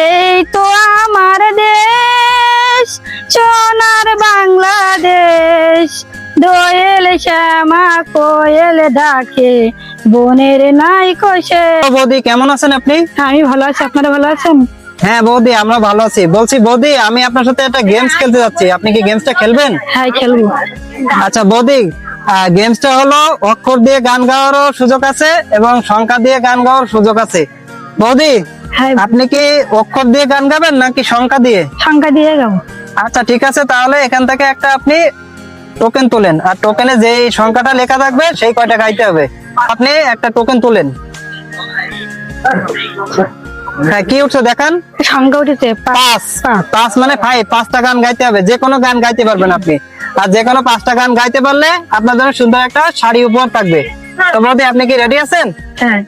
এই তো আমার দেশ, সোনার বাংলাদেশ। দোয়েল শ্যামা কোয়েল ডাকে, বনের নাই কোষে। বৌদি কেমন আছেন আপনি? আমি ভালো আছি, আপনারা ভালো আছেন? হ্যাঁ বৌদি, আমরা ভালো আছি। বলছি বৌদি, আমি আপনার সাথে একটা গেমস খেলতে যাচ্ছি, আপনি কি গেমসটা খেলবেন? হ্যাঁ, খেলবো। আচ্ছা বৌদি, গেমসটা হলো অক্ষর দিয়ে গান গাওয়ারও সুযোগ আছে এবং সংখ্যা দিয়ে গান গাওয়ার সুযোগ আছে। বৌদি, হ্যাঁ, আপনি কি অক্ষর দিয়ে গান গাবেন নাকি সংখ্যা দিয়ে? সংখ্যা দিয়ে গাবো। আচ্ছা ঠিক আছে, তাহলে এখান থেকে একটা আপনি টোকেন তোলেন, আর টোকেনে যে সংখ্যাটা লেখা থাকবে সেই কয়টা গাইতে হবে। আপনি একটা টোকেন তোলেন। হ্যাঁ, কি উঠছে দেখান। সংখ্যা উঠেছে পাঁচ। পাঁচ মানে 5, 5টা গান গাইতে হবে, যে কোনো গান গাইতে পারবেন আপনি। আর যে কোনো 5টা গান গাইতে পারলে আপনার জন্য সুন্দর একটা শাড়ি উপহার থাকবে। তো বৌদি, আপনি কি রেডি আছেন? হ্যাঁ।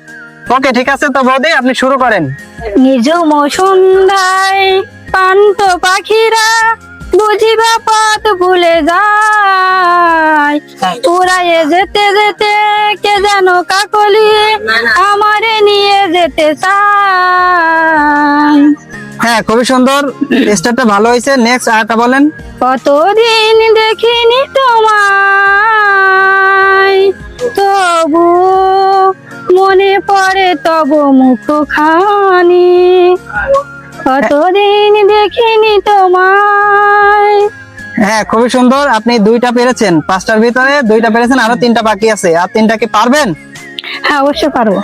ওকে, ঠিক আছে। তো বৌদি, আপনি শুরু করেন। নিঝুম সন্ধ্যায় পান্ত পাখিরা বুঝিবা পথ ভুলে যায়। উড়াইয়ে যেতে যেতে কে যেন কাকলি আমারে নিয়ে যেতে চায়। হ্যাঁ, খুবই সুন্দর, স্টারটা ভালো হয়েছে। নেক্সট আরেকটা বলেন। কতদিন দেখিনি তোমায়, তবু মনে পড়ে তব মুখখানি। কতদিন দেখিনি তোমায়। হ্যাঁ, খুবই সুন্দর, আপনি 2টা পেরেছেন। 5টার ভিতরে 2টা পেরেছেন, আরো 3টা বাকি আছে। আর 3টা কি পারবেন? হ্যাঁ, অবশ্যই পারবো।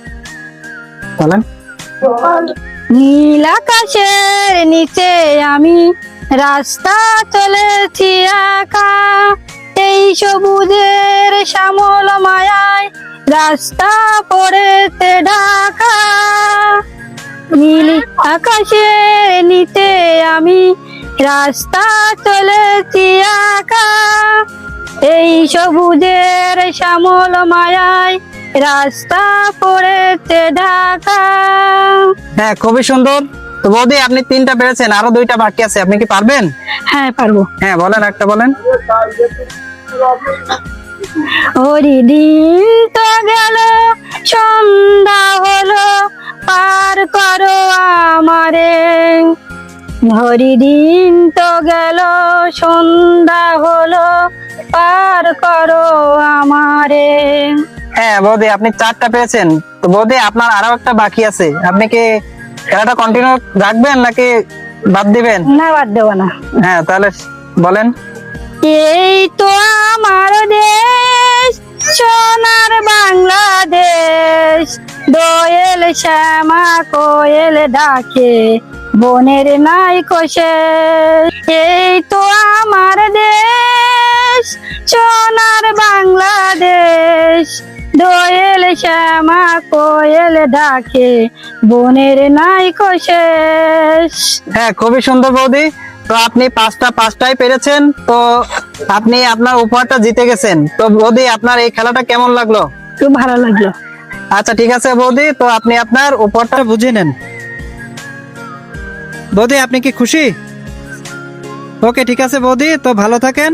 বলেন। নীল আকাশের নিচে আমি রাস্তা চলেছি একা, এই সবুজের শ্যামল মায়ায় রাস্তা পড়েছে ঢাকা। নীল আকাশের নিচে আমি রাস্তা চলেছি একা, এই সবুজের শ্যামল মায়ায় রাস্তা পড়েছে ঢাকা। হ্যাঁ, খুবই সুন্দর। তো বৌদি, আপনি 3টা পেরেছেন, আরো 2টা বাকি আছে, আপনি কি পারবেন? হ্যাঁ, পারবো। হ্যাঁ বলেন, একটা বলেন। হরি দিন তো গেল, সন্ধ্যা হলো, পার করো আমারে। হরি দিন তো গেল, সন্ধ্যা হলো, পার করো আমারে। হ্যাঁ বৌদি, আপনি 4টা পেয়েছেন। তো বৌদি, আপনার আরো একটা বাকি আছে, আপনি কি খেলাটা কন্টিনিউ রাখবেন নাকি বাদ দিবেন? না, বাদ দেবো না। হ্যাঁ, তাহলে বলেন। এই তো আমার দেশ, সোনার বাংলাদেশ। দোয়েল শ্যামা কোয়েল ডাকে, বনের নাই কোষে। এই তো আমার দেশ, সোনার বাংলাদেশ। দোয়েল শ্যামা কোয়েল ডাকে, বনের নাই কোষে। হ্যাঁ, খুবই সুন্দর বৌদি। তো আপনি 5টাই পেরেছেন। তো আপনি আপনার উপহারটা জিতে গেছেন। তো বৌদি, আপনার এই খেলাটা কেমন লাগলো? খুব ভালো লাগলো। আচ্ছা ঠিক আছে বৌদি, তো আপনি আপনার উপহারটা বুঝে নেন। বৌদি, আপনি কি খুশি? ওকে, ঠিক আছে বৌদি, তো ভালো থাকেন।